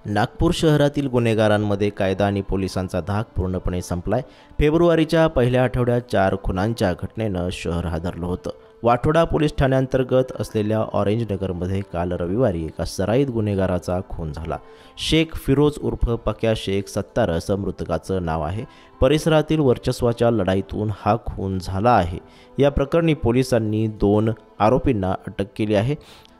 नागपूर शहरातील गुन्हेगारांमध्ये कायदा आणि पोलिसांचा धाक पूर्णपणे संपलाय। फेब्रुवारीच्या पहिल्या आठवड्यात 4 खुनांच्या घटनेनं शहर हादरलं होतं। वाठोडा पोलीस ठाण्याअंतर्गत असलेल्या ऑरेंज नगरमध्ये काल रविवारी एका सराईत गुन्हेगाराचा खून झाला। शेख फिरोज उर्फ पक्या शेख 70 असं मृतकाचं नाव आहे। परिसरातील वर्चस्वाच्या लढाईतून हा खून झाला आहे। या प्रकरणी पोलिसांनी 2 आरोपींना अटक केली आहे।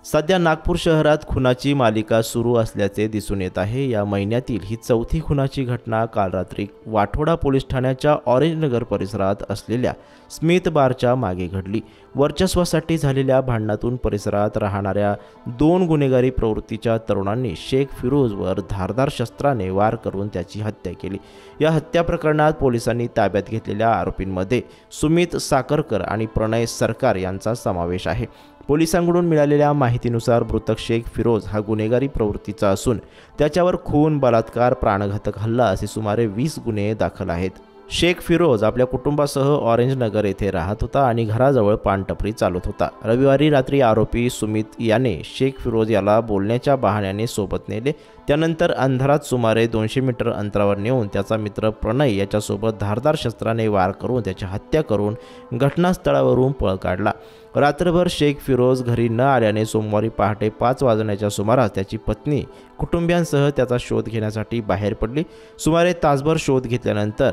सध्या नागपूर शहरात खुनाची मालिका सुरू असल्याचे दिसून येत आहे। या महिन्यातील ही 4थी खुनाची घटना काल रात्री वाठोडा पोलीस ठाण्याच्या ऑरेंज नगर परिसरात असलेल्या स्मिथ बारच्या मागे घडली। वर्चस्वासाठी झालेल्या भांडणातून परिसरात राहणाऱ्या 2 गुन्हेगारी प्रवृत्तीच्या तरुणांनी शेख फिरोजवर धारदार शस्त्राने वार करून त्याची हत्या केली। या हत्या प्रकरणात पोलिसांनी ताब्यात घेतलेल्या आरोपींमध्ये सुमित साखरकर आणि प्रणय सरकार यांचा समावेश आहे। पोलिसांकडून मिळालेल्या माहितीनुसार मृतक शेख फिरोज हा गुन्हेगारी प्रवृत्तीचा असून त्याच्यावर खून, बलात्कार, प्राणघातक हल्ला असे सुमारे 20 गुन्हे दाखल आहेत। शेख फिरोज आपल्या कुटुंबासह ऑरेंज नगर येथे राहत होता आणि घराजवळ पानटपरी चालवत होता। रविवारी रात्री आरोपी सुमित याने शेख फिरोज याला बोलण्याच्या बहाण्याने सोबत नेले। त्यानंतर अंधारात सुमारे 200 मीटर अंतरावर नेऊन त्याचा मित्र प्रणय याच्यासोबत धारदार शस्त्राने वार करून त्याची हत्या करून घटनास्थळावरून पळ काढला। रात्रभर शेख फिरोज घरी न आल्याने सोमवारी पहाटे 5 वाजण्याच्या सुमारास त्याची पत्नी कुटुंबियांसह त्याचा शोध घेण्यासाठी बाहेर पडली। सुमारे तासभर शोध घेतल्यानंतर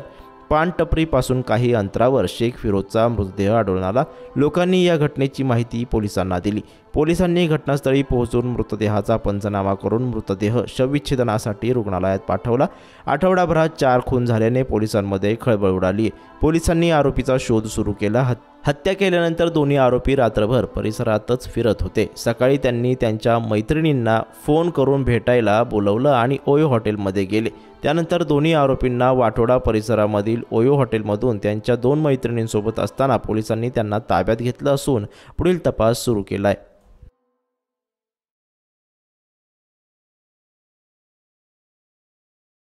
पानटपरीपासून काही अंतरावर शेख फिरोजचा मृतदेह आढळून आला। लोकांनी या घटनेची माहिती पोलिसांना दिली। पोलिसांनी घटनास्थळी पोहोचून मृतदेहाचा पंचनामा करून मृतदेह शवविच्छेदनासाठी रुग्णालयात पाठवला। आठवडाभरात 4 खून झाल्याने पोलिसांमध्ये खळबळ उडाली। पोलिसांनी आरोपीचा शोध सुरू केला। हत्या केल्यानंतर दोन्ही आरोपी रात्रभर परिसरातच फिरत होते। सकाळी त्यांनी त्यांच्या मैत्रिणींना फोन करून भेटायला बोलवलं आणि ओयो हॉटेलमध्ये गेले। त्यानंतर दोन्ही आरोपींना वाठोडा परिसरामधील ओयो हॉटेलमधून त्यांच्या 2 मैत्रिणींसोबत असताना पोलिसांनी त्यांना ताब्यात घेतलं असून पुढील तपास सुरू केलाय।